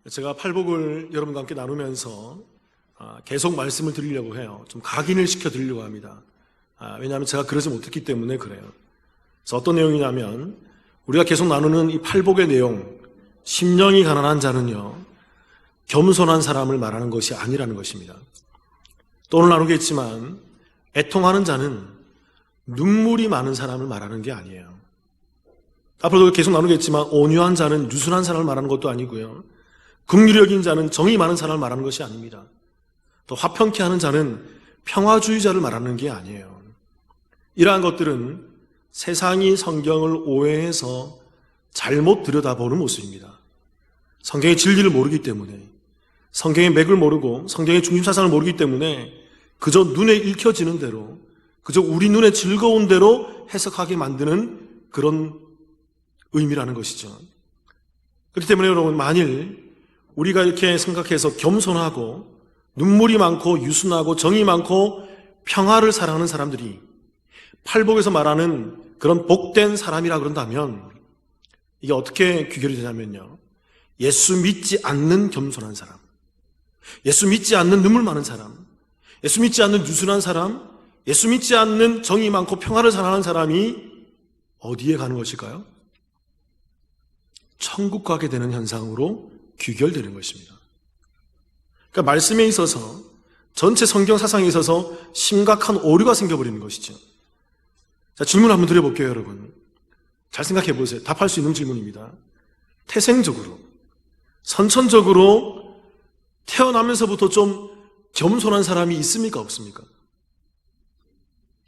제가 팔복을 여러분과 함께 나누면서 계속 말씀을 드리려고 해요. 좀 각인을 시켜 드리려고 합니다. 왜냐하면 제가 그러지 못했기 때문에 그래요. 그래서 어떤 내용이냐면 우리가 계속 나누는 이 팔복의 내용, 심령이 가난한 자는요, 겸손한 사람을 말하는 것이 아니라는 것입니다. 또 오늘 나누겠지만 애통하는 자는 눈물이 많은 사람을 말하는 게 아니에요. 앞으로도 계속 나누겠지만 온유한 자는 유순한 사람을 말하는 것도 아니고요, 긍휼히 여긴 자는 정이 많은 사람을 말하는 것이 아닙니다. 또 화평케 하는 자는 평화주의자를 말하는 게 아니에요. 이러한 것들은 세상이 성경을 오해해서 잘못 들여다보는 모습입니다. 성경의 진리를 모르기 때문에, 성경의 맥을 모르고 성경의 중심사상을 모르기 때문에 그저 눈에 읽혀지는 대로, 그저 우리 눈에 즐거운 대로 해석하게 만드는 그런 의미라는 것이죠. 그렇기 때문에 여러분, 만일 우리가 이렇게 생각해서 겸손하고 눈물이 많고 유순하고 정이 많고 평화를 사랑하는 사람들이 팔복에서 말하는 그런 복된 사람이라 그런다면 이게 어떻게 귀결이 되냐면요, 예수 믿지 않는 겸손한 사람, 예수 믿지 않는 눈물 많은 사람, 예수 믿지 않는 유순한 사람, 예수 믿지 않는 정이 많고 평화를 사랑하는 사람이 어디에 가는 것일까요? 천국 가게 되는 현상으로 귀결되는 것입니다. 그러니까 말씀에 있어서, 전체 성경 사상에 있어서 심각한 오류가 생겨버리는 것이죠. 자, 질문 한번 드려볼게요, 여러분. 잘 생각해 보세요. 답할 수 있는 질문입니다. 태생적으로, 선천적으로 태어나면서부터 좀 겸손한 사람이 있습니까, 없습니까?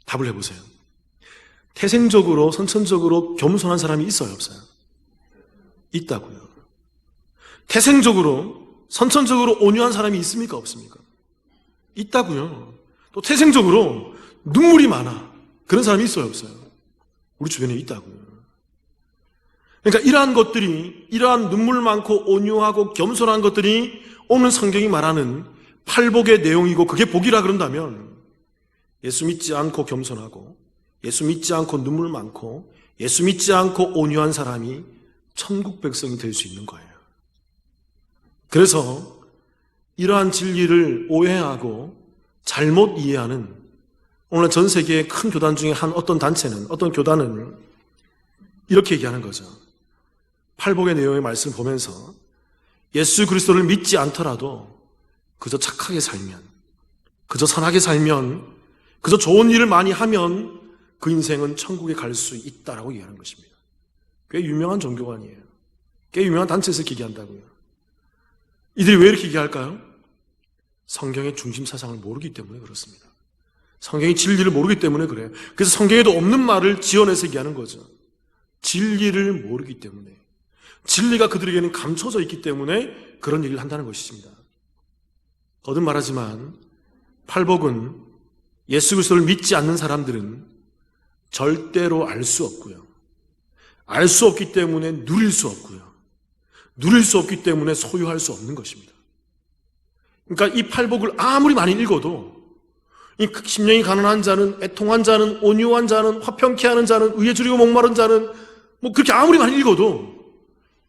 답을 해보세요. 태생적으로, 선천적으로 겸손한 사람이 있어요, 없어요? 있다고요. 태생적으로, 선천적으로 온유한 사람이 있습니까, 없습니까? 있다고요. 또 태생적으로 눈물이 많아, 그런 사람이 있어요, 없어요? 우리 주변에 있다고요. 그러니까 이러한 것들이, 이러한 눈물 많고 온유하고 겸손한 것들이 오늘 성경이 말하는 팔복의 내용이고, 그게 복이라 그런다면 예수 믿지 않고 겸손하고, 예수 믿지 않고 눈물 많고, 예수 믿지 않고 온유한 사람이 천국 백성이 될 수 있는 거예요. 그래서 이러한 진리를 오해하고 잘못 이해하는 오늘 전 세계의 큰 교단 중에 한 어떤 단체는, 어떤 교단은 이렇게 얘기하는 거죠. 팔복의 내용의 말씀을 보면서 예수 그리스도를 믿지 않더라도 그저 착하게 살면, 그저 선하게 살면, 그저 좋은 일을 많이 하면 그 인생은 천국에 갈 수 있다라고 얘기하는 것입니다. 꽤 유명한 종교가 아니에요. 꽤 유명한 단체에서 얘기한다고요. 이들이 왜 이렇게 얘기할까요? 성경의 중심 사상을 모르기 때문에 그렇습니다. 성경의 진리를 모르기 때문에 그래요. 그래서 성경에도 없는 말을 지어내서 얘기하는 거죠. 진리를 모르기 때문에, 진리가 그들에게는 감춰져 있기 때문에 그런 얘기를 한다는 것입니다. 거듭 말하지만 팔복은 예수 그리스도를 믿지 않는 사람들은 절대로 알 수 없고요, 알 수 없기 때문에 누릴 수 없고요, 누릴 수 없기 때문에 소유할 수 없는 것입니다. 그러니까 이 팔복을 아무리 많이 읽어도 이 심령이 가난한 자는, 애통한 자는, 온유한 자는, 화평케 하는 자는, 의에 줄이고 목마른 자는, 뭐 그렇게 아무리 많이 읽어도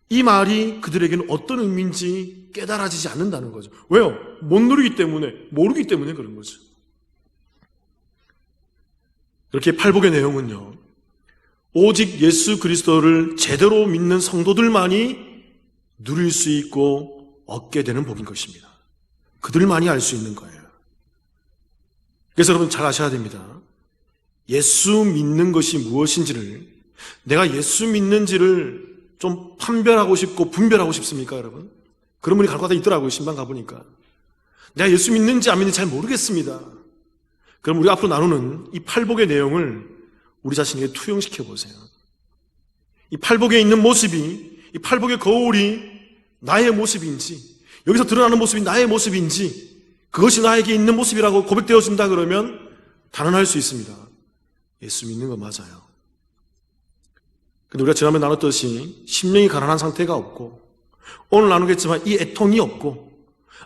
이 말이 그들에게는 어떤 의미인지 깨달아지지 않는다는 거죠. 왜요? 못 누리기 때문에, 모르기 때문에 그런 거죠. 이렇게 팔복의 내용은요, 오직 예수 그리스도를 제대로 믿는 성도들만이 누릴 수 있고 얻게 되는 복인 것입니다. 그들만이 알 수 있는 거예요. 그래서 여러분 잘 아셔야 됩니다. 예수 믿는 것이 무엇인지를, 내가 예수 믿는지를 좀 판별하고 싶고 분별하고 싶습니까, 여러분? 그런 분이 갈 것 같아 있더라고요, 신방 가보니까. 내가 예수 믿는지 안 믿는지 잘 모르겠습니다. 그럼 우리 앞으로 나누는 이 팔복의 내용을 우리 자신에게 투영시켜 보세요. 이 팔복에 있는 모습이, 이 팔복의 거울이 나의 모습인지, 여기서 드러나는 모습이 나의 모습인지, 그것이 나에게 있는 모습이라고 고백되어진다 그러면 단언할 수 있습니다. 예수 믿는 거 맞아요. 근데 우리가 지난번에 나눴듯이 심령이 가난한 상태가 없고, 오늘 나누겠지만 이 애통이 없고,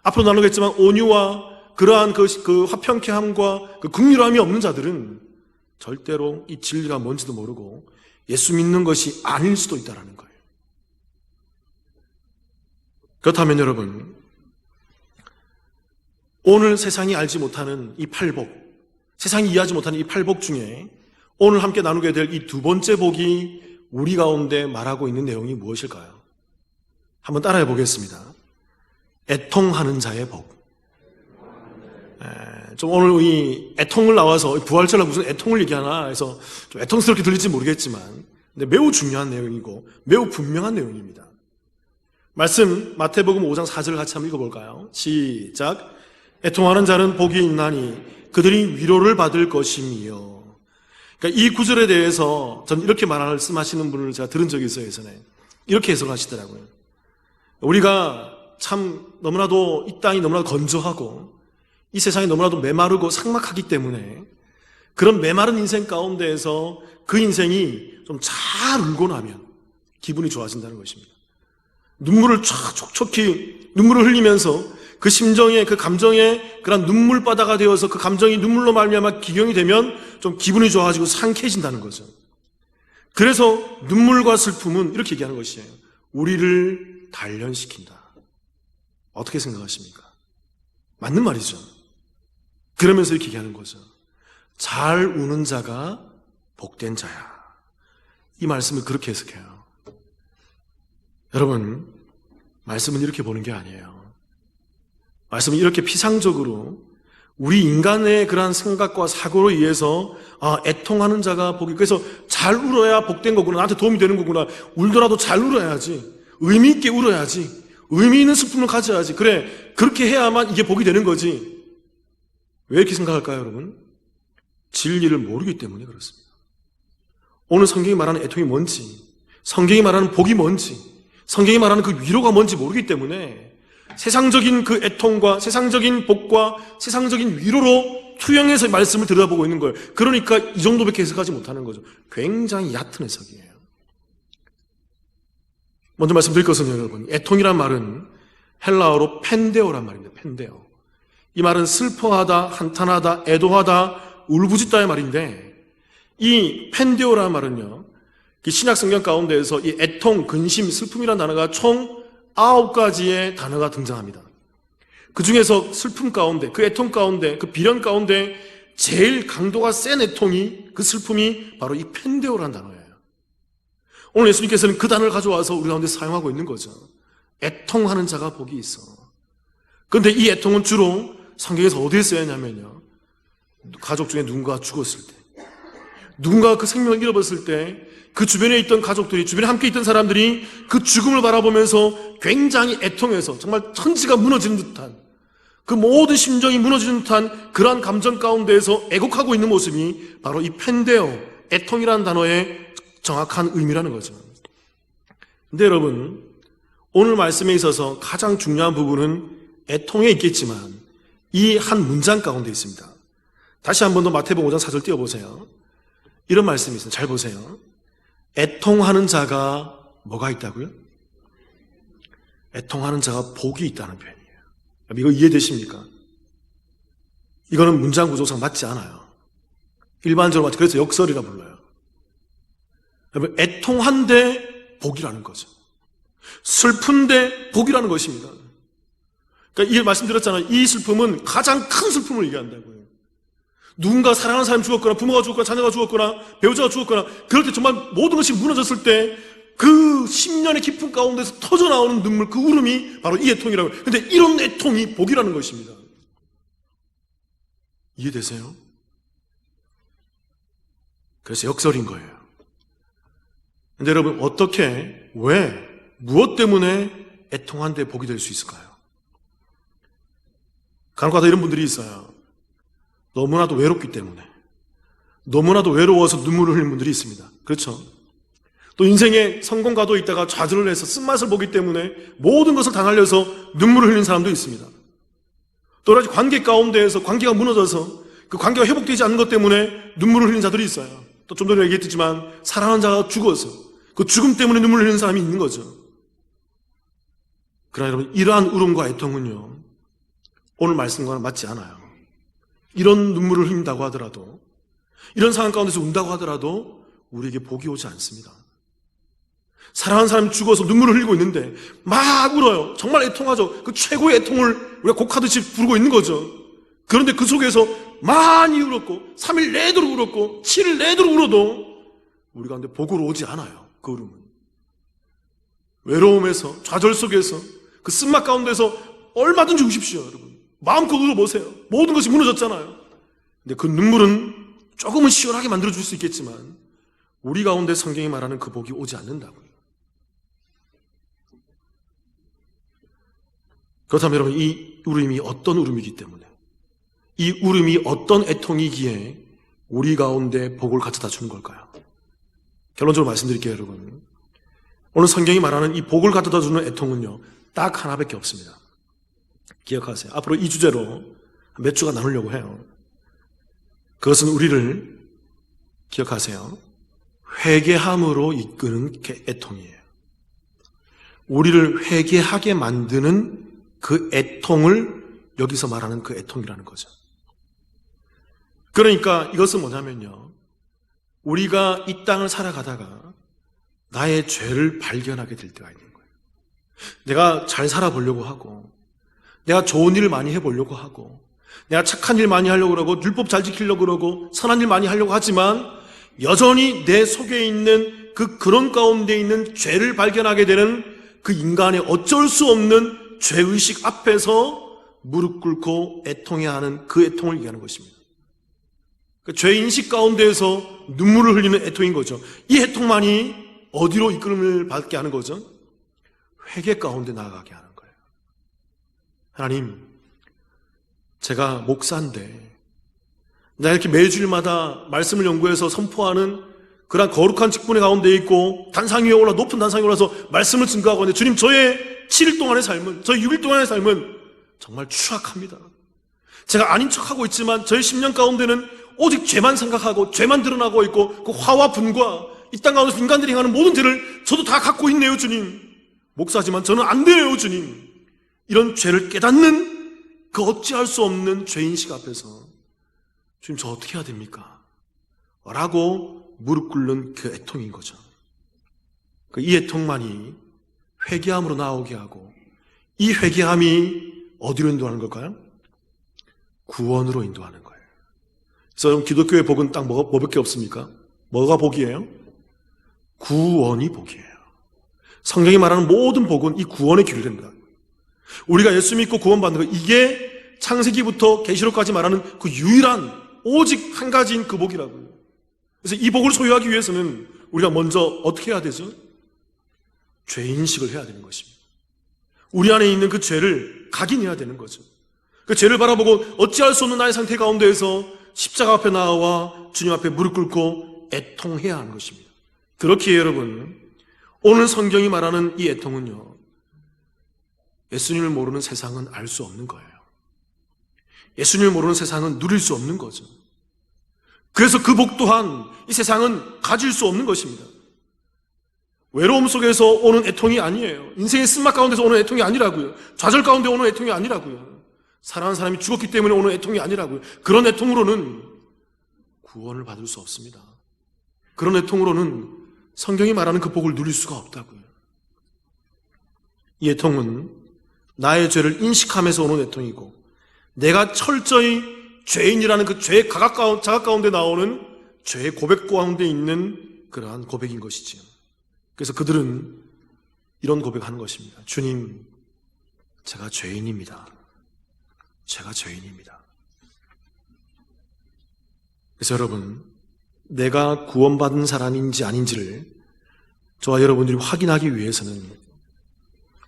앞으로 나누겠지만 온유와 그러한 그 화평케함과 그 긍휼함이 없는 자들은 절대로 이 진리가 뭔지도 모르고 예수 믿는 것이 아닐 수도 있다는 거예요. 그렇다면 여러분, 오늘 세상이 알지 못하는 이 팔복, 세상이 이해하지 못하는 이 팔복 중에 오늘 함께 나누게 될 이 두 번째 복이 우리 가운데 말하고 있는 내용이 무엇일까요? 한번 따라해 보겠습니다. 애통하는 자의 복. 좀 오늘 이 애통을 나와서 부활절에 무슨 애통을 얘기하나 해서 좀 애통스럽게 들릴지 모르겠지만, 근데 매우 중요한 내용이고 매우 분명한 내용입니다. 말씀 마태복음 5장 4절을 같이 한번 읽어볼까요? 시작. 애통하는 자는 복이 있나니 그들이 위로를 받을 것이며. 그러니까 이 구절에 대해서 전 이렇게 말씀하시는 분을 제가 들은 적이 있어요, 예전에. 이렇게 해석하시더라고요. 우리가 참 너무나도 이 땅이 너무나도 건조하고 이 세상이 너무나도 메마르고 삭막하기 때문에 그런 메마른 인생 가운데에서 그 인생이 좀 잘 울고 나면 기분이 좋아진다는 것입니다. 눈물을 촉촉히 눈물을 흘리면서 그 심정에, 그 감정에 그런 눈물바다가 되어서 그 감정이 눈물로 말미암아 기경이 되면 좀 기분이 좋아지고 상쾌해진다는 거죠. 그래서 눈물과 슬픔은 이렇게 얘기하는 것이에요. 우리를 단련시킨다. 어떻게 생각하십니까? 맞는 말이죠. 그러면서 이렇게 얘기하는 거죠. 잘 우는 자가 복된 자야. 이 말씀을 그렇게 해석해요. 여러분, 말씀은 이렇게 보는 게 아니에요. 말씀은 이렇게 피상적으로 우리 인간의 그러한 생각과 사고로 의해서 애통하는 자가 복이, 그래서 잘 울어야 복된 거구나, 나한테 도움이 되는 거구나, 울더라도 잘 울어야지, 의미 있게 울어야지, 의미 있는 슬픔을 가져야지, 그래, 그렇게 해야만 이게 복이 되는 거지. 왜 이렇게 생각할까요, 여러분? 진리를 모르기 때문에 그렇습니다. 오늘 성경이 말하는 애통이 뭔지, 성경이 말하는 복이 뭔지, 성경이 말하는 그 위로가 뭔지 모르기 때문에 세상적인 그 애통과 세상적인 복과 세상적인 위로로 투영해서 말씀을 들여다보고 있는 거예요. 그러니까 이 정도밖에 해석하지 못하는 거죠. 굉장히 얕은 해석이에요. 먼저 말씀드릴 것은 여러분, 애통이란 말은 헬라어로 펜데오란 말입니다. 펜데오. 이 말은 슬퍼하다, 한탄하다, 애도하다, 울부짖다의 말인데, 이 펜데오라는 말은요, 신약 성경 가운데에서 이 애통, 근심, 슬픔이라는 단어가 총 9가지의 단어가 등장합니다. 그 중에서 슬픔 가운데, 그 애통 가운데, 그 비련 가운데 제일 강도가 센 애통이, 그 슬픔이 바로 이 펜데오라는 단어예요. 오늘 예수님께서는 그 단어를 가져와서 우리 가운데 사용하고 있는 거죠. 애통하는 자가 복이 있어. 그런데 이 애통은 주로 성경에서 어디에 쓰였냐면요, 가족 중에 누군가가 죽었을 때, 누군가가 그 생명을 잃어버렸을 때 그 주변에 있던 가족들이, 주변에 함께 있던 사람들이 그 죽음을 바라보면서 굉장히 애통해서 정말 천지가 무너지는 듯한, 그 모든 심정이 무너지는 듯한 그러한 감정 가운데에서 애곡하고 있는 모습이 바로 이 펜데오, 애통이라는 단어의 정확한 의미라는 거죠. 근데 여러분, 오늘 말씀에 있어서 가장 중요한 부분은 애통에 있겠지만 이 한 문장 가운데 있습니다. 다시 한 번 더 마태복음 5장 4절 띄워보세요. 이런 말씀이 있어요. 잘 보세요. 애통하는 자가 뭐가 있다고요? 애통하는 자가 복이 있다는 표현이에요. 이거 이해되십니까? 이거는 문장 구조상 맞지 않아요. 일반적으로 맞죠. 그래서 역설이라 불러요. 여러분, 애통한데 복이라는 거죠. 슬픈데 복이라는 것입니다. 그러니까 이 말씀드렸잖아요. 이 슬픔은 가장 큰 슬픔을 얘기한다고요. 누군가 사랑하는 사람이 죽었거나 부모가 죽었거나 자녀가 죽었거나 배우자가 죽었거나 그럴 때 정말 모든 것이 무너졌을 때 그 10년의 깊은 가운데서 터져나오는 눈물, 그 울음이 바로 이 애통이라고 해요. 그런데 이런 애통이 복이라는 것입니다. 이해되세요? 그래서 역설인 거예요. 근데 여러분, 어떻게, 왜, 무엇 때문에 애통한데 복이 될 수 있을까요? 간혹가다 이런 분들이 있어요. 너무나도 외롭기 때문에, 너무나도 외로워서 눈물을 흘리는 분들이 있습니다. 그렇죠? 또 인생에 성공가도 있다가 좌절을 해서 쓴맛을 보기 때문에 모든 것을 다 날려서 눈물을 흘리는 사람도 있습니다. 또 다시 관계 가운데에서 관계가 무너져서 그 관계가 회복되지 않는 것 때문에 눈물을 흘리는 자들이 있어요. 또 좀 전에 얘기했지만 사랑하는 자가 죽어서 그 죽음 때문에 눈물을 흘리는 사람이 있는 거죠. 그러나 여러분, 이러한 울음과 애통은요, 오늘 말씀과는 맞지 않아요. 이런 눈물을 흘린다고 하더라도, 이런 상황 가운데서 운다고 하더라도 우리에게 복이 오지 않습니다. 사랑하는 사람이 죽어서 눈물을 흘리고 있는데 막 울어요. 정말 애통하죠. 그 최고의 애통을 우리가 곡하듯이 부르고 있는 거죠. 그런데 그 속에서 많이 울었고 3일 내도록 울었고 7일 내도록 울어도 우리 가운데 복으로 오지 않아요. 그 울음은 외로움에서 좌절 속에서 그 쓴맛 가운데서 얼마든지 우십시오. 여러분 마음껏 울어보세요. 모든 것이 무너졌잖아요. 근데 그 눈물은 조금은 시원하게 만들어줄 수 있겠지만 우리 가운데 성경이 말하는 그 복이 오지 않는다고요. 그렇다면 여러분 이 울음이 어떤 울음이기 때문에 이 울음이 어떤 애통이기에 우리 가운데 복을 가져다 주는 걸까요? 결론적으로 말씀드릴게요. 여러분 오늘 성경이 말하는 이 복을 가져다 주는 애통은요 딱 하나밖에 없습니다. 기억하세요. 앞으로 이 주제로 몇 주가 나누려고 해요. 그것은 우리를 기억하세요. 회개함으로 이끄는 애통이에요. 우리를 회개하게 만드는 그 애통을 여기서 말하는 그 애통이라는 거죠. 그러니까 이것은 뭐냐면요. 우리가 이 땅을 살아가다가 나의 죄를 발견하게 될 때가 있는 거예요. 내가 잘 살아보려고 하고 내가 좋은 일을 많이 해보려고 하고 내가 착한 일 많이 하려고 그러고 율법 잘 지키려고 그러고 선한 일 많이 하려고 하지만 여전히 내 속에 있는 그런 가운데 있는 죄를 발견하게 되는 그 인간의 어쩔 수 없는 죄의식 앞에서 무릎 꿇고 애통해야 하는 그 애통을 얘기하는 것입니다. 그 죄인식 가운데에서 눈물을 흘리는 애통인 거죠. 이 애통만이 어디로 이끌음을 받게 하는 거죠? 회개 가운데 나아가게 하는 거예요. 하나님, 제가 목사인데 내가 이렇게 매주일마다 말씀을 연구해서 선포하는 그런 거룩한 직분의 가운데 있고 단상 위에 올라 높은 단상 위에 올라서 말씀을 증거하고 있는데 주님 저의 7일 동안의 삶은 저의 6일 동안의 삶은 정말 추악합니다. 제가 아닌 척하고 있지만 저의 10년 가운데는 오직 죄만 생각하고 죄만 드러나고 있고 그 화와 분과 이 땅 가운데서 인간들이 행하는 모든 죄를 저도 다 갖고 있네요. 주님 목사지만 저는 안 돼요. 주님 이런 죄를 깨닫는 그 어찌할 수 없는 죄인식 앞에서 주님 저 어떻게 해야 됩니까? 라고 무릎 꿇는 그 애통인 거죠. 이 애통만이 회개함으로 나오게 하고 이 회개함이 어디로 인도하는 걸까요? 구원으로 인도하는 거예요. 그래서 여러분 기독교의 복은 딱 뭐밖에 없습니까? 뭐가 복이에요? 구원이 복이에요. 성경이 말하는 모든 복은 이 구원의 길을 됩니다. 우리가 예수 믿고 구원받는 것 이게 창세기부터 계시록까지 말하는 그 유일한 오직 한 가지인 그 복이라고요. 그래서 이 복을 소유하기 위해서는 우리가 먼저 어떻게 해야 되죠? 죄인식을 해야 되는 것입니다. 우리 안에 있는 그 죄를 각인해야 되는 거죠. 그 죄를 바라보고 어찌할 수 없는 나의 상태 가운데에서 십자가 앞에 나와 주님 앞에 무릎 꿇고 애통해야 하는 것입니다. 그렇기에 여러분 오늘 성경이 말하는 이 애통은요 예수님을 모르는 세상은 알 수 없는 거예요. 예수님을 모르는 세상은 누릴 수 없는 거죠. 그래서 그 복 또한 이 세상은 가질 수 없는 것입니다. 외로움 속에서 오는 애통이 아니에요. 인생의 쓴맛 가운데서 오는 애통이 아니라고요. 좌절 가운데 오는 애통이 아니라고요. 사랑하는 사람이 죽었기 때문에 오는 애통이 아니라고요. 그런 애통으로는 구원을 받을 수 없습니다. 그런 애통으로는 성경이 말하는 그 복을 누릴 수가 없다고요. 이 애통은 나의 죄를 인식하면서 오는 애통이고 내가 철저히 죄인이라는 그 죄의 자각 가운데 나오는 죄의 고백 가운데 있는 그러한 고백인 것이지요. 그래서 그들은 이런 고백하는 것입니다. 주님, 제가 죄인입니다. 제가 죄인입니다. 그래서 여러분, 내가 구원받은 사람인지 아닌지를 저와 여러분들이 확인하기 위해서는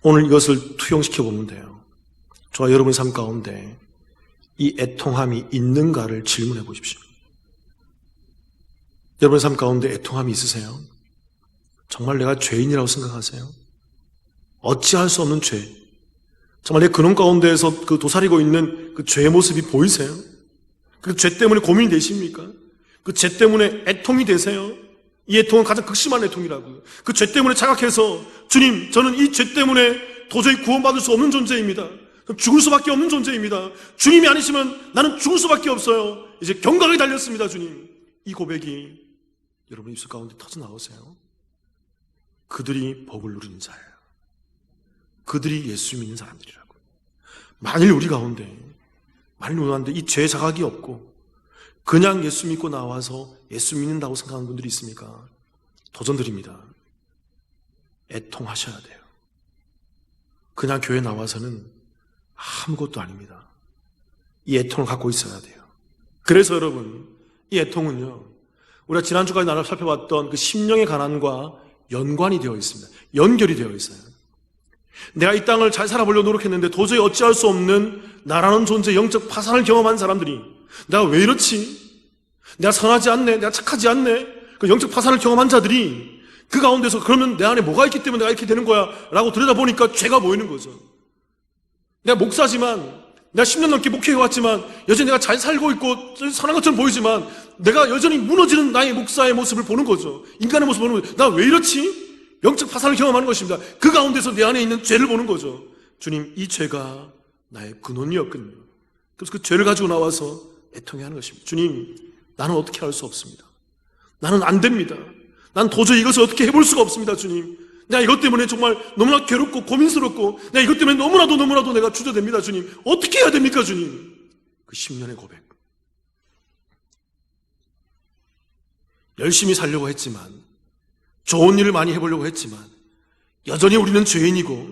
오늘 이것을 투영시켜 보면 돼요. 저와 여러분의 삶 가운데 이 애통함이 있는가를 질문해 보십시오. 여러분의 삶 가운데 애통함이 있으세요? 정말 내가 죄인이라고 생각하세요? 어찌할 수 없는 죄, 정말 내 근원 가운데에서 그 도사리고 있는 그 죄의 모습이 보이세요? 그 죄 때문에 고민이 되십니까? 그 죄 때문에 애통이 되세요? 이 애통은 가장 극심한 애통이라고요. 그 죄 때문에 자각해서 주님, 저는 이 죄 때문에 도저히 구원받을 수 없는 존재입니다. 죽을 수밖에 없는 존재입니다. 주님이 아니시면 나는 죽을 수밖에 없어요. 이제 경각이 달렸습니다. 주님, 이 고백이 여러분 입술 가운데 터져나오세요? 그들이 복을 누리는 자예요. 그들이 예수 믿는 사람들이라고. 만일 우리 가운데 이 죄 자각이 없고 그냥 예수 믿고 나와서 예수 믿는다고 생각하는 분들이 있습니까? 도전드립니다. 애통하셔야 돼요. 그냥 교회 나와서는 아무것도 아닙니다. 이 애통을 갖고 있어야 돼요. 그래서 여러분, 이 애통은요, 우리가 지난주까지 나눠 살펴봤던 그 심령의 가난과 연관이 되어 있습니다. 연결이 되어 있어요. 내가 이 땅을 잘 살아보려고 노력했는데 도저히 어찌할 수 없는 나라는 존재, 영적 파산을 경험한 사람들이 내가 왜 이렇지? 내가 선하지 않네? 내가 착하지 않네? 그 영적 파산을 경험한 자들이 그 가운데서 그러면 내 안에 뭐가 있기 때문에 내가 이렇게 되는 거야 라고 들여다보니까 죄가 보이는 거죠. 내가 목사지만, 내가 10년 넘게 목회해왔지만 여전히 내가 잘 살고 있고 선한 것처럼 보이지만 내가 여전히 무너지는 나의 목사의 모습을 보는 거죠. 인간의 모습을 보는 거죠. 나 왜 이렇지? 영적 파산을 경험하는 것입니다. 그 가운데서 내 안에 있는 죄를 보는 거죠. 주님, 이 죄가 나의 근원이었군요. 그래서 그 죄를 가지고 나와서 애통해하는 것입니다. 주님, 나는 어떻게 할 수 없습니다. 나는 안 됩니다. 난 도저히 이것을 어떻게 해볼 수가 없습니다. 주님, 내가 이것 때문에 정말 너무나 괴롭고 고민스럽고 내가 이것 때문에 너무나도 내가 주저됩니다. 주님, 어떻게 해야 됩니까? 주님, 그 10년의 고백. 열심히 살려고 했지만, 좋은 일을 많이 해보려고 했지만 여전히 우리는 죄인이고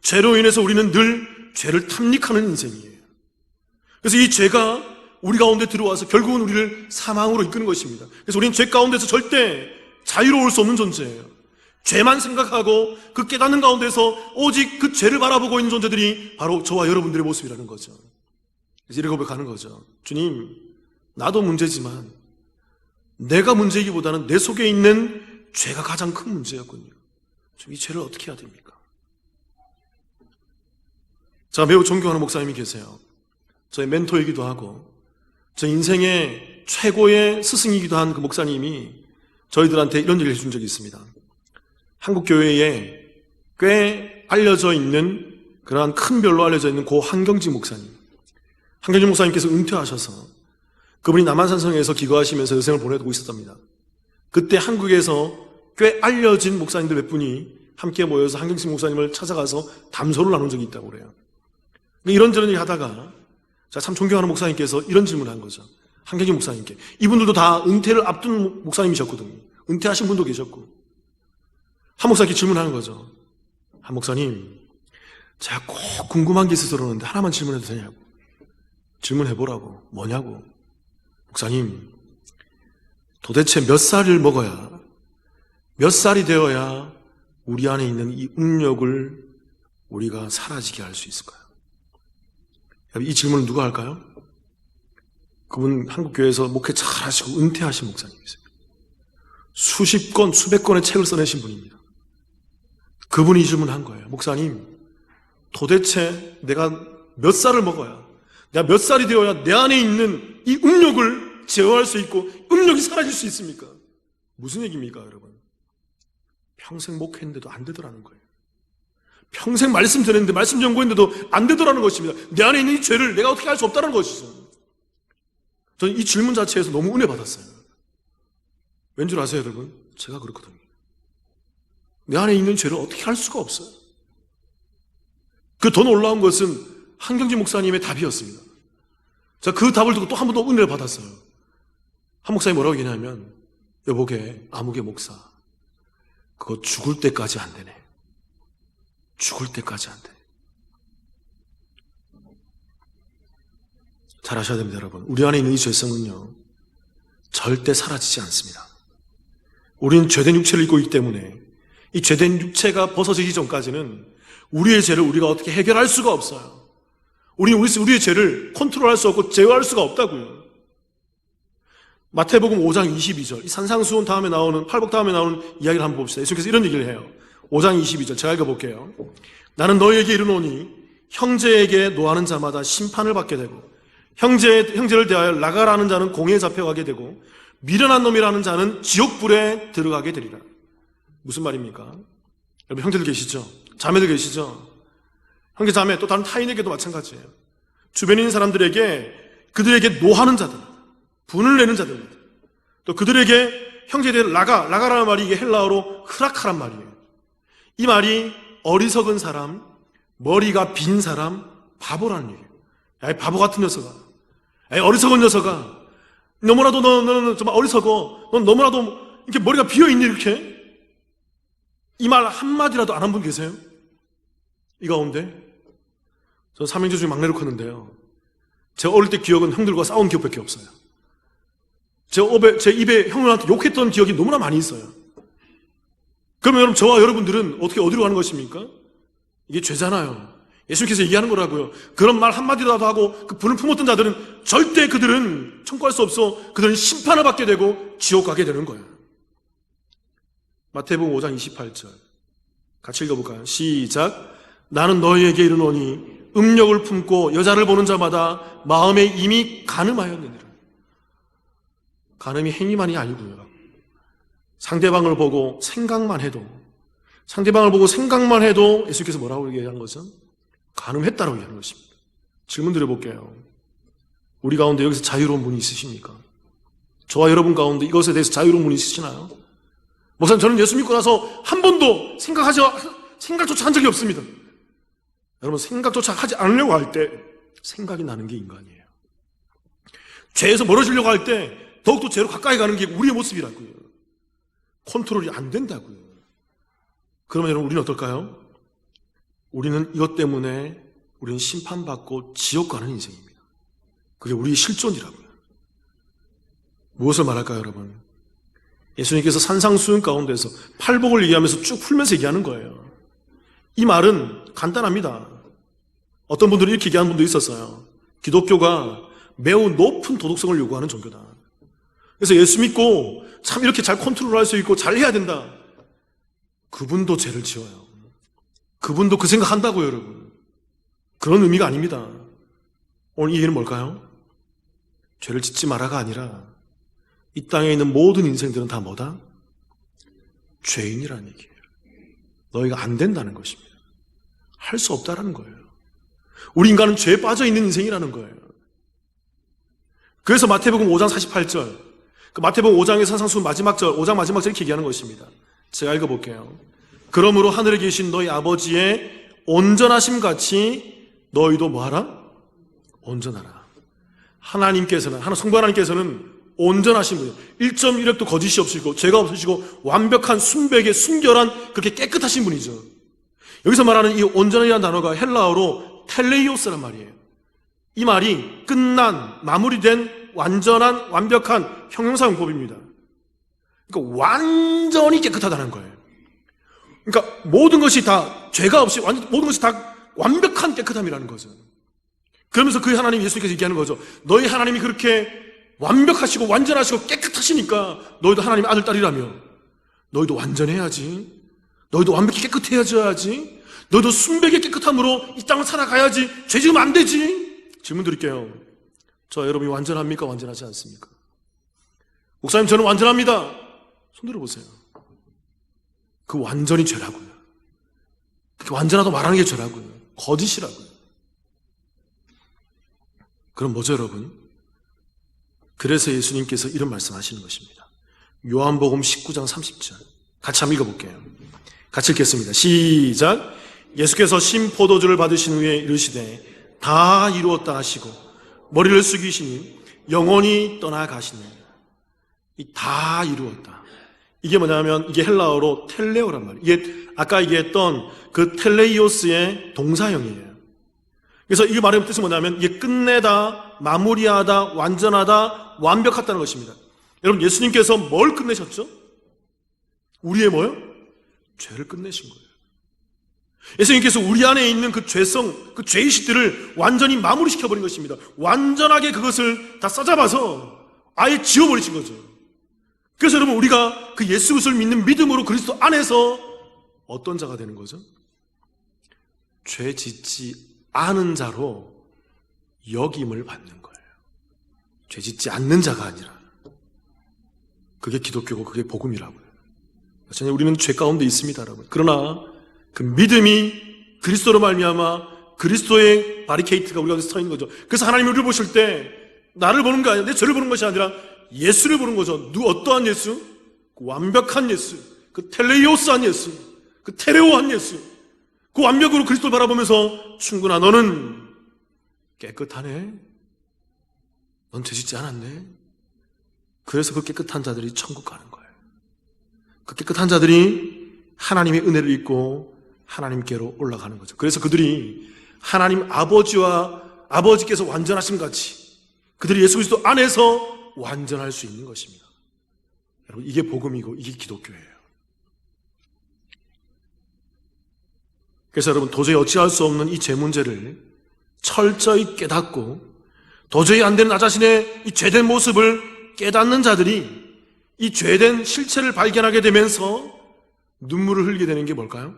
죄로 인해서 우리는 늘 죄를 탐닉하는 인생이에요. 그래서 이 죄가 우리 가운데 들어와서 결국은 우리를 사망으로 이끄는 것입니다. 그래서 우리는 죄 가운데서 절대 자유로울 수 없는 존재예요. 죄만 생각하고 그 깨닫는 가운데서 오직 그 죄를 바라보고 있는 존재들이 바로 저와 여러분들의 모습이라는 거죠. 그래서 이렇게 고백하는 거죠. 주님, 나도 문제지만 내가 문제이기보다는 내 속에 있는 죄가 가장 큰 문제였군요. 좀 이 죄를 어떻게 해야 됩니까? 제가 매우 존경하는 목사님이 계세요. 저의 멘토이기도 하고 저 인생의 최고의 스승이기도 한 그 목사님이 저희들한테 이런 얘기를 해준 적이 있습니다. 한국 교회에 꽤 알려져 있는 그러한 큰 별로 알려져 있는 고 한경직 목사님. 한경직 목사님께서 은퇴하셔서 그분이 남한산성에서 기거하시면서 여생을 보내고 있었답니다. 그때 한국에서 꽤 알려진 목사님들 몇 분이 함께 모여서 한경직 목사님을 찾아가서 담소를 나눈 적이 있다고 그래요. 이런저런 얘기 하다가 제가 참 존경하는 목사님께서 이런 질문을 한 거죠. 한경직 목사님께. 이분들도 다 은퇴를 앞둔 목사님이셨거든요. 은퇴하신 분도 계셨고. 한 목사님께 질문하는 거죠. 한 목사님, 제가 꼭 궁금한 게 있어서 그러는데 하나만 질문해도 되냐고. 질문해보라고. 뭐냐고. 목사님, 도대체 몇 살을 먹어야, 몇 살이 되어야 우리 안에 있는 이 음욕을 우리가 사라지게 할 수 있을까요? 이 질문을 누가 할까요? 그분 한국교회에서 목회 잘하시고 은퇴하신 목사님이세요. 수십 권, 수백 권의 책을 써내신 분입니다. 그분이 이 질문을 한 거예요. 목사님, 도대체 내가 몇 살을 먹어야, 내가 몇 살이 되어야 내 안에 있는 이 음욕을 제어할 수 있고 음욕이 사라질 수 있습니까? 무슨 얘기입니까, 여러분? 평생 목회했는데도 안 되더라는 거예요. 평생 말씀 전했는데 말씀 연구했는데도 안 되더라는 것입니다. 내 안에 있는 이 죄를 내가 어떻게 할 수 없다는 것이죠. 저는 이 질문 자체에서 너무 은혜 받았어요. 왠 줄 아세요, 여러분? 제가 그렇거든요. 내 안에 있는 죄를 어떻게 할 수가 없어요. 그 더 놀라운 것은 한경직 목사님의 답이었습니다. 자, 그 답을 듣고 또 한 번 더 은혜를 받았어요. 한 목사님이 뭐라고 얘기냐면, 여보게, 아무개 목사, 그거 죽을 때까지 안 되네. 죽을 때까지 안 돼. 잘 아셔야 됩니다, 여러분. 우리 안에 있는 이 죄성은요, 절대 사라지지 않습니다. 우리는 죄된 육체를 입고 있기 때문에 이 죄된 육체가 벗어지기 전까지는 우리의 죄를 우리가 어떻게 해결할 수가 없어요. 우리의 죄를 컨트롤할 수 없고 제어할 수가 없다고요. 마태복음 5장 22절, 이 산상수훈 다음에 나오는, 팔복 다음에 나오는 이야기를 한번 봅시다. 예수님께서 이런 얘기를 해요. 5장 22절, 제가 읽어볼게요. 나는 너희에게 이르노니 형제에게 노하는 자마다 심판을 받게 되고 형제를 대하여 나가라는 자는 공회에 잡혀가게 되고 미련한 놈이라는 자는 지옥불에 들어가게 되리라. 무슨 말입니까? 여러분, 형제들 계시죠? 자매들 계시죠? 형제 자매, 또 다른 타인에게도 마찬가지예요. 주변에 있는 사람들에게, 그들에게 노하는 자들, 분을 내는 자들입니다. 또 그들에게 형제에 대해 나가라는 말이 이게 헬라어로 흐락하란 말이에요. 이 말이 어리석은 사람, 머리가 빈 사람, 바보라는 얘기예요. 야, 이 바보 같은 녀석아. 야, 이 어리석은 녀석아. 너무나도 너는 정말 어리석어. 넌 너무나도 이렇게 머리가 비어있니 이렇게? 이 말 한마디라도 안 한 분 계세요? 이 가운데? 저 삼형제 중에 막내로 컸는데요. 제가 어릴 때 기억은 형들과 싸운 기억밖에 없어요. 제 입에 형들한테 욕했던 기억이 너무나 많이 있어요. 그러면 여러분, 저와 여러분들은 어디로 가는 것입니까? 이게 죄잖아요. 예수님께서 얘기하는 거라고요. 그런 말 한마디라도 하고 그 분을 품었던 자들은 절대 그들은 청구할 수 없어. 그들은 심판을 받게 되고 지옥 가게 되는 거예요. 마태복음 5장 28절 같이 읽어볼까요? 시작. 나는 너희에게 이르노니 음욕을 품고 여자를 보는 자마다 마음에 이미 간음하였느니라. 간음이 행위만이 아니고요. 상대방을 보고 생각만 해도 예수께서 뭐라고 얘기한 거죠? 간음했다라고 얘기하는 것입니다. 질문 드려볼게요. 우리 가운데 여기서 자유로운 분이 있으십니까? 저와 여러분 가운데 이것에 대해서 자유로운 분이 있으시나요? 목사님, 저는 예수 믿고 나서 한 번도 생각조차 한 적이 없습니다. 여러분, 생각조차 하지 않으려고 할 때 생각이 나는 게 인간이에요. 죄에서 멀어지려고 할 때 더욱더 죄로 가까이 가는 게 우리의 모습이라고요. 컨트롤이 안 된다고요. 그러면 여러분, 우리는 어떨까요? 우리는 이것 때문에 우리는 심판받고 지옥 가는 인생입니다. 그게 우리의 실존이라고요. 무엇을 말할까요, 여러분? 예수님께서 산상수훈 가운데서 팔복을 얘기하면서 쭉 풀면서 얘기하는 거예요. 이 말은 간단합니다. 어떤 분들이 이렇게 얘기하는 분도 있었어요. 기독교가 매우 높은 도덕성을 요구하는 종교다. 그래서 예수 믿고 참 이렇게 잘 컨트롤할 수 있고 잘 해야 된다. 그분도 죄를 지어요. 그분도 그 생각한다고요, 여러분. 그런 의미가 아닙니다. 오늘 이 얘기는 뭘까요? 죄를 짓지 마라가 아니라 이 땅에 있는 모든 인생들은 다 뭐다? 죄인이라는 얘기예요. 너희가 안 된다는 것입니다. 할 수 없다라는 거예요. 우리 인간은 죄에 빠져있는 인생이라는 거예요. 그래서 마태복음 5장 48절, 그 마태복음 5장의 산상수훈 마지막 절, 5장 마지막 절 이렇게 얘기하는 것입니다. 제가 읽어볼게요. 그러므로 하늘에 계신 너희 아버지의 온전하심 같이 너희도 뭐하라? 온전하라. 하나님께서는, 성부 하나님께서는 온전하신 분이에요. 1.1획도 거짓이 없으시고 죄가 없으시고 완벽한 순백의 순결한 그렇게 깨끗하신 분이죠. 여기서 말하는 이 온전이라는 단어가 헬라어로 텔레이오스란 말이에요. 이 말이 끝난, 마무리된 완전한, 완벽한 형용사용법입니다. 그러니까 완전히 깨끗하다는 거예요. 그러니까 모든 것이 다 죄가 없이 모든 것이 다 완벽한 깨끗함이라는 거죠. 그러면서 그 하나님 예수님께서 얘기하는 거죠. 너희 하나님이 그렇게 완벽하시고 완전하시고 깨끗하시니까 너희도 하나님의 아들, 딸이라며 너희도 완전해야지. 너희도 완벽히 깨끗해야지. 너희도 순백의 깨끗함으로 이 땅을 살아가야지. 죄 지으면 안 되지. 질문 드릴게요. 저 여러분이 완전합니까? 완전하지 않습니까? 목사님, 저는 완전합니다. 손 들어보세요. 그 완전히 죄라고요. 그렇게 완전하다고 말하는 게 죄라고요. 거짓이라고요. 그럼 뭐죠, 여러분? 그래서 예수님께서 이런 말씀하시는 것입니다. 요한복음 19장 30절 같이 한번 읽어볼게요. 같이 읽겠습니다. 시작. 예수께서 신 포도주를 받으신 후에 이르시되 다 이루었다 하시고 머리를 숙이시니 영원히 떠나가시니. 이 다 이루었다. 이게 뭐냐면 이게 헬라어로 텔레오란 말이에요. 이게 아까 얘기했던 그 텔레이오스의 동사형이에요. 그래서 이 말의 뜻은 뭐냐면 이게 끝내다, 마무리하다, 완전하다, 완벽하다는 것입니다. 여러분, 예수님께서 뭘 끝내셨죠? 우리의 뭐요? 죄를 끝내신 거예요. 예수님께서 우리 안에 있는 그 죄성, 그 죄의식들을 완전히 마무리시켜버린 것입니다. 완전하게 그것을 다 싸잡아서 아예 지워버리신 거죠. 그래서 여러분, 우리가 그 예수 그리스도를 믿는 믿음으로 그리스도 안에서 어떤 자가 되는 거죠? 죄 짓지 않은 자로 여김을 받는 거예요. 죄 짓지 않는 자가 아니라. 그게 기독교고 그게 복음이라고요. 전혀 우리는 죄 가운데 있습니다, 여러분. 그러나 그 믿음이 그리스도로 말미암아 그리스도의 바리케이트가 우리 가운데 서 있는 거죠. 그래서 하나님이 우리를 보실 때 나를 보는 게 아니라 내 죄를 보는 것이 아니라 예수를 보는 거죠. 어떠한 예수? 그 완벽한 예수, 그 텔레이오스한 예수, 그 테레오한 예수, 그 완벽으로 그리스도를 바라보면서 충분하, 너는 깨끗하네, 넌 죄짓지 않았네. 그래서 그 깨끗한 자들이 천국 가는 거예요. 그 깨끗한 자들이 하나님의 은혜를 입고 하나님께로 올라가는 거죠. 그래서 그들이 하나님 아버지께서 완전하신 같이 그들이 예수 그리스도 안에서 완전할 수 있는 것입니다. 여러분, 이게 복음이고 이게 기독교예요. 그래서 여러분, 도저히 어찌할 수 없는 이 죄 문제를 철저히 깨닫고 도저히 안 되는 나 자신의 이 죄된 모습을 깨닫는 자들이 이 죄된 실체를 발견하게 되면서 눈물을 흘리게 되는 게 뭘까요?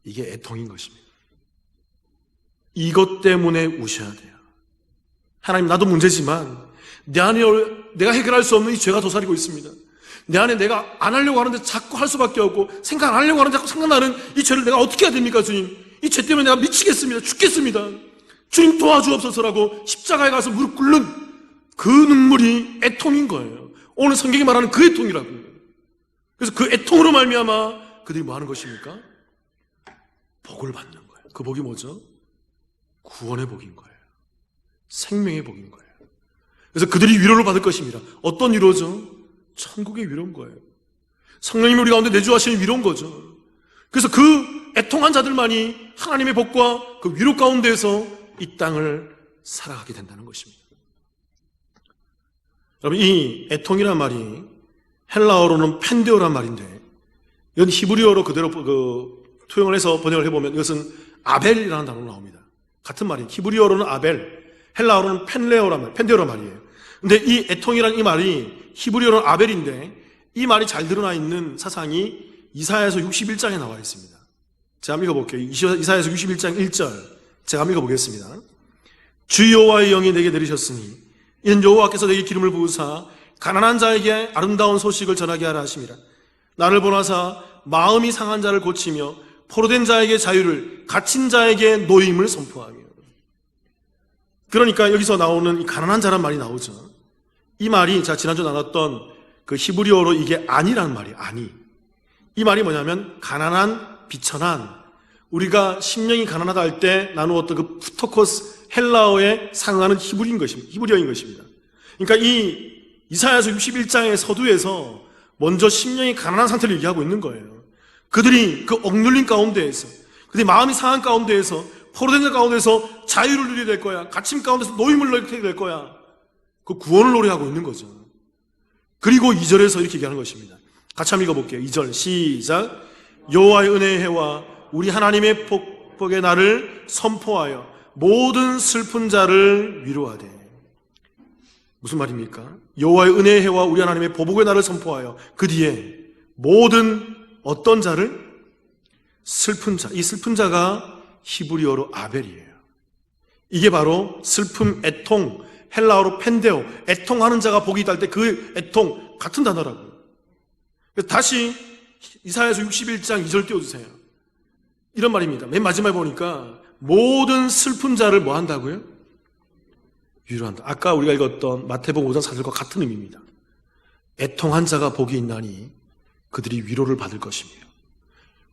이게 애통인 것입니다. 이것 때문에 우셔야 돼요. 하나님, 나도 문제지만 내 안에 내가 해결할 수 없는 이 죄가 도사리고 있습니다. 내 안에 내가 안 하려고 하는데 자꾸 할 수밖에 없고 생각 안 하려고 하는데 자꾸 생각나는 이 죄를 내가 어떻게 해야 됩니까, 주님? 이 죄 때문에 내가 미치겠습니다. 죽겠습니다. 주님 도와주옵소서라고 십자가에 가서 무릎 꿇는 그 눈물이 애통인 거예요. 오늘 성경이 말하는 그 애통이라고요. 그래서 그 애통으로 말미암아 그들이 뭐 하는 것입니까? 복을 받는 거예요. 그 복이 뭐죠? 구원의 복인 거예요. 생명의 복인 거예요. 그래서 그들이 위로를 받을 것입니다. 어떤 위로죠? 천국의 위로인 거예요. 성령님이 우리 가운데 내주하시는 위로인 거죠. 그래서 그 애통한 자들만이 하나님의 복과 그 위로 가운데에서 이 땅을 살아가게 된다는 것입니다. 여러분, 이 애통이란 말이 헬라어로는 펜데오란 말인데, 이건 히브리어로 그대로 투영을 해서 번역을 해보면 이것은 아벨이라는 단어로 나옵니다. 같은 말이에요. 히브리어로는 아벨, 헬라어로는 펜데오란 말이에요. 근데 이 애통이라는 이 말이 히브리어로는 아벨인데, 이 말이 잘 드러나 있는 사상이 이사야서 61장에 나와 있습니다. 제가 한번 읽어볼게요. 이사야서 61장 1절 제가 한번 읽어보겠습니다. 주 여호와의 영이 내게 내리셨으니 이는 여호와께서 내게 기름을 부으사 가난한 자에게 아름다운 소식을 전하게 하라 하심이라. 나를 보내사 마음이 상한 자를 고치며 포로된 자에게 자유를, 갇힌 자에게 노임을 선포하며. 그러니까 여기서 나오는 이 가난한 자란 말이 나오죠. 이 말이 제가 지난주 나눴던 그 히브리어로 이게 아니라는 말이에요. 아니. 이 말이 뭐냐면 가난한, 비천한, 우리가 심령이 가난하다 할 때 나누었던 그 푸토코스 헬라어에 상응하는 히브리어인 것입니다. 그러니까 이 이사야서 61장의 서두에서 먼저 심령이 가난한 상태를 얘기하고 있는 거예요. 그들이 그 억눌린 가운데에서, 그들이 마음이 상한 가운데에서, 포로된 가운데서 자유를 누리게 될 거야. 갇힘 가운데서 노임을 누리게 될 거야. 그 구원을 노래하고 있는 거죠. 그리고 2절에서 이렇게 얘기하는 것입니다. 같이 한번 읽어볼게요. 2절 시작. 여호와의 은혜의 해와 우리 하나님의 복의 날을 선포하여 모든 슬픈 자를 위로하되. 무슨 말입니까? 여호와의 은혜의 해와 우리 하나님의 보복의 날을 선포하여 그 뒤에 모든 어떤 자를? 슬픈 자. 이 슬픈 자가 히브리어로 아벨이에요. 이게 바로 슬픔, 애통, 헬라어로 펜데오, 애통하는 자가 복이 있다 할 때 그 애통 같은 단어라고요. 그래서 다시 이사야서 61장 2절 띄워주세요. 이런 말입니다. 맨 마지막에 보니까 모든 슬픈 자를 뭐 한다고요? 위로한다. 아까 우리가 읽었던 마태복음 5장 4절과 같은 의미입니다. 애통한 자가 복이 있나니 그들이 위로를 받을 것이며.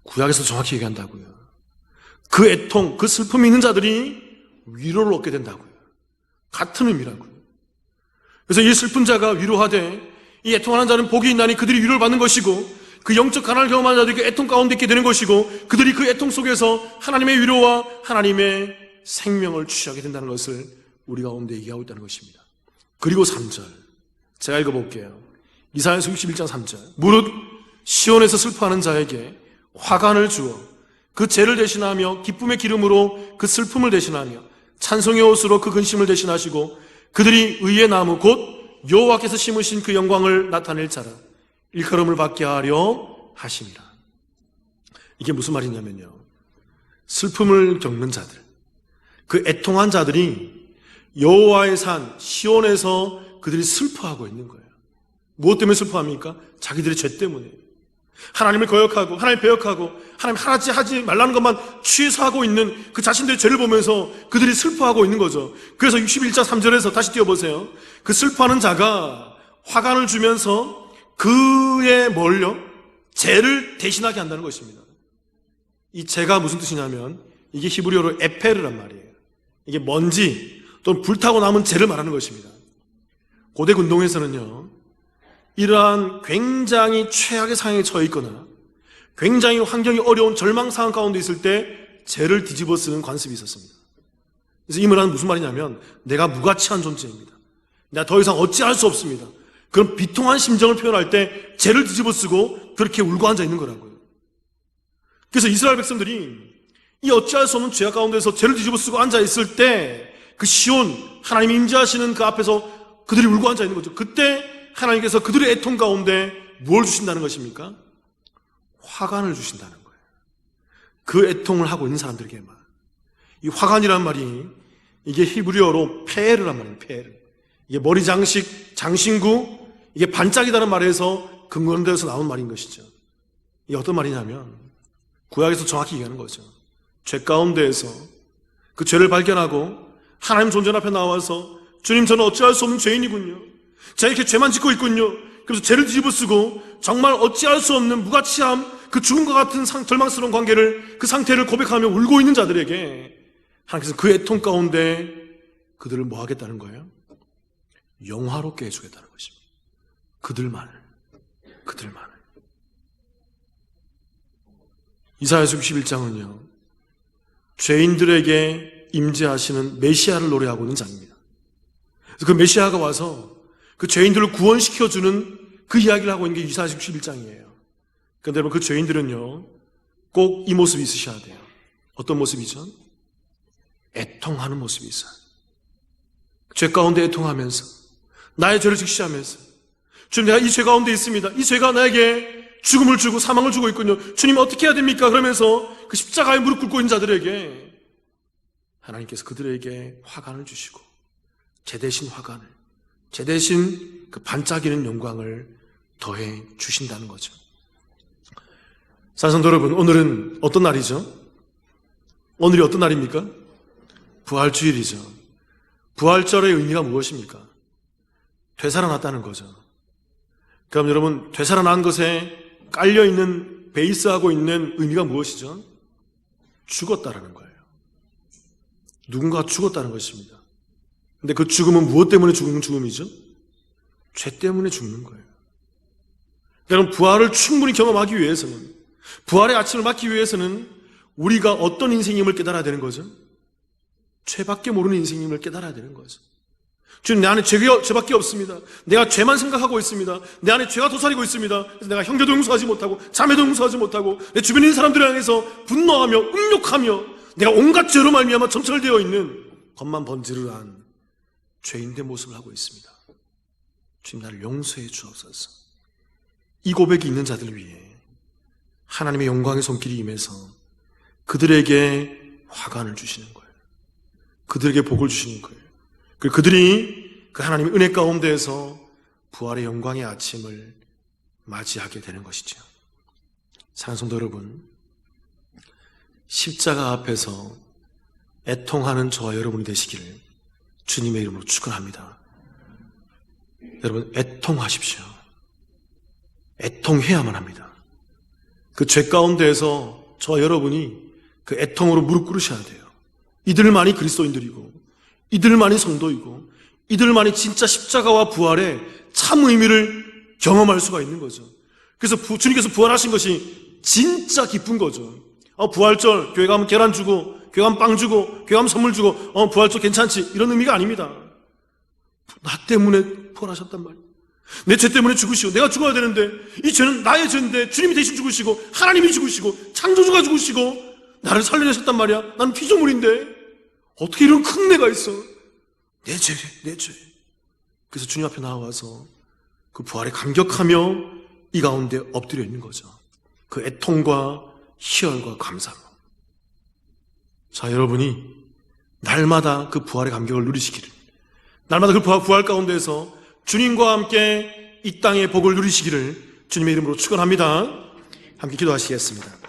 구약에서 정확히 얘기한다고요. 그 애통, 그 슬픔이 있는 자들이 위로를 얻게 된다고요. 같은 의미라고요. 그래서 이 슬픈 자가 위로하되 이 애통하는 자는 복이 있나니 그들이 위로를 받는 것이고, 그 영적 가난을 경험하는 자들이 그 애통 가운데 있게 되는 것이고, 그들이 그 애통 속에서 하나님의 위로와 하나님의 생명을 취하게 된다는 것을 우리 가운데 얘기하고 있다는 것입니다. 그리고 3절 제가 읽어볼게요. 이사야서 61장 3절 무릇 시온에서 슬퍼하는 자에게 화관을 주어 그 죄를 대신하며 기쁨의 기름으로 그 슬픔을 대신하며 찬송의 옷으로 그 근심을 대신하시고 그들이 의의 나무 곧 여호와께서 심으신 그 영광을 나타낼 자라 일컬음을 받게 하려 하심이라. 이게 무슨 말이냐면요, 슬픔을 겪는 자들, 그 애통한 자들이 여호와의 산 시온에서 그들이 슬퍼하고 있는 거예요. 무엇 때문에 슬퍼합니까? 자기들의 죄 때문에. 하나님을 거역하고 하나님 배역하고 하나님 하지 말라는 것만 취해서 하고 있는 그 자신들의 죄를 보면서 그들이 슬퍼하고 있는 거죠. 그래서 61장 3절에서 다시 띄워보세요. 그 슬퍼하는 자가 화관을 주면서 그의 뭘요? 죄를 대신하게 한다는 것입니다. 이 죄가 무슨 뜻이냐면 이게 히브리어로 에페르란 말이에요. 이게 먼지 또는 불타고 남은 죄를 말하는 것입니다. 고대 군동에서는요, 이러한 굉장히 최악의 상황에 처해 있거나 굉장히 환경이 어려운 절망 상황 가운데 있을 때 죄를 뒤집어 쓰는 관습이 있었습니다. 그래서 이 말은 무슨 말이냐면 내가 무가치한 존재입니다. 내가 더 이상 어찌할 수 없습니다. 그런 비통한 심정을 표현할 때 죄를 뒤집어 쓰고 그렇게 울고 앉아 있는 거라고요. 그래서 이스라엘 백성들이 이 어찌할 수 없는 죄악 가운데서 죄를 뒤집어 쓰고 앉아 있을 때 그 시온 하나님이 임재하시는 그 앞에서 그들이 울고 앉아 있는 거죠. 그때 하나님께서 그들의 애통 가운데 뭘 주신다는 것입니까? 화관을 주신다는 거예요. 그 애통을 하고 있는 사람들에게만. 이 화관이란 말이 이게 히브리어로 페에르란 말이에요. 페에르. 이게 머리 장식, 장신구, 이게 반짝이다는 말에서 근거되어서 나온 말인 것이죠. 이게 어떤 말이냐면 구약에서 정확히 얘기하는 거죠. 죄 가운데에서 그 죄를 발견하고 하나님 존재 앞에 나와서 주님, 저는 어찌할 수 없는 죄인이군요. 제가 이렇게 죄만 짓고 있군요. 그래서 죄를 뒤집어 쓰고 정말 어찌할 수 없는 무가치함, 그 죽음과 같은 절망스러운 관계를, 그 상태를 고백하며 울고 있는 자들에게 하나님께서 그 애통 가운데 그들을 뭐 하겠다는 거예요? 영화롭게 해주겠다는 것입니다. 그들만을. 이사야서 61장은요, 죄인들에게 임재하시는 메시아를 노래하고 있는 장입니다. 그래서 그 메시아가 와서 그 죄인들을 구원시켜주는 그 이야기를 하고 있는 게 이사야 61장이에요. 그런데 여러분, 그 죄인들은요, 꼭 이 모습이 있으셔야 돼요. 어떤 모습이죠? 애통하는 모습이 있어요. 죄 가운데 애통하면서 나의 죄를 직시하면서 주님, 내가 이 죄 가운데 있습니다. 이 죄가 나에게 죽음을 주고 사망을 주고 있군요. 주님, 어떻게 해야 됩니까? 그러면서 그 십자가에 무릎 꿇고 있는 자들에게 하나님께서 그들에게 화관을 주시고 죄 대신 화관을, 죄 대신 그 반짝이는 영광을 더해 주신다는 거죠. 사랑하는 여러분, 오늘은 어떤 날이죠? 오늘이 어떤 날입니까? 부활주일이죠. 부활절의 의미가 무엇입니까? 되살아났다는 거죠. 그럼 여러분, 되살아난 것에 깔려있는, 베이스하고 있는 의미가 무엇이죠? 죽었다라는 거예요. 누군가가 죽었다는 것입니다. 근데 그 죽음은 무엇 때문에 죽는 죽음이죠? 죄 때문에 죽는 거예요. 여러분, 부활을 충분히 경험하기 위해서는, 부활의 아침을 맞기 위해서는 우리가 어떤 인생임을 깨달아야 되는 거죠? 죄밖에 모르는 인생임을 깨달아야 되는 거죠. 주님, 내 안에 죄밖에 없습니다. 내가 죄만 생각하고 있습니다. 내 안에 죄가 도사리고 있습니다. 그래서 내가 형제도 용서하지 못하고 자매도 용서하지 못하고 내 주변에 있는 사람들을 향해서 분노하며 음욕하며 내가 온갖 죄로 말미암아 점철되어 있는 겉만 번지르르한 죄인의 모습을 하고 있습니다. 주님, 나를 용서해 주옵소서. 이 고백이 있는 자들을 위해 하나님의 영광의 손길이 임해서 그들에게 화관을 주시는 거예요. 그들에게 복을 주시는 거예요. 그들이 그 하나님의 은혜 가운데에서 부활의 영광의 아침을 맞이하게 되는 것이죠. 사랑하는 성도 여러분, 십자가 앞에서 애통하는 저와 여러분이 되시기를 주님의 이름으로 축원합니다. 여러분, 애통하십시오. 애통해야만 합니다. 그 죄 가운데에서 저와 여러분이 그 애통으로 무릎 꿇으셔야 돼요. 이들만이 그리스도인들이고, 이들만이 성도이고, 이들만이 진짜 십자가와 부활의 참 의미를 경험할 수가 있는 거죠. 그래서 주님께서 부활하신 것이 진짜 기쁜 거죠. 부활절, 교회 가면 계란 주고, 교회 가면 빵 주고, 교회 가면 선물 주고, 부활절 괜찮지, 이런 의미가 아닙니다. 나 때문에 부활하셨단 말이에요. 내 죄 때문에 죽으시고, 내가 죽어야 되는데, 이 죄는 나의 죄인데 주님이 대신 죽으시고, 하나님이 죽으시고, 창조주가 죽으시고 나를 살려내셨단 말이야. 나는 피조물인데 어떻게 이런 큰 내가 있어? 내 죄. 그래서 주님 앞에 나와서 그 부활에 감격하며 이 가운데 엎드려 있는 거죠. 그 애통과 희열과 감사로. 자, 여러분이 날마다 그 부활의 감격을 누리시기를, 날마다 그 부활 가운데에서 주님과 함께 이 땅의 복을 누리시기를 주님의 이름으로 축원합니다. 함께 기도하시겠습니다.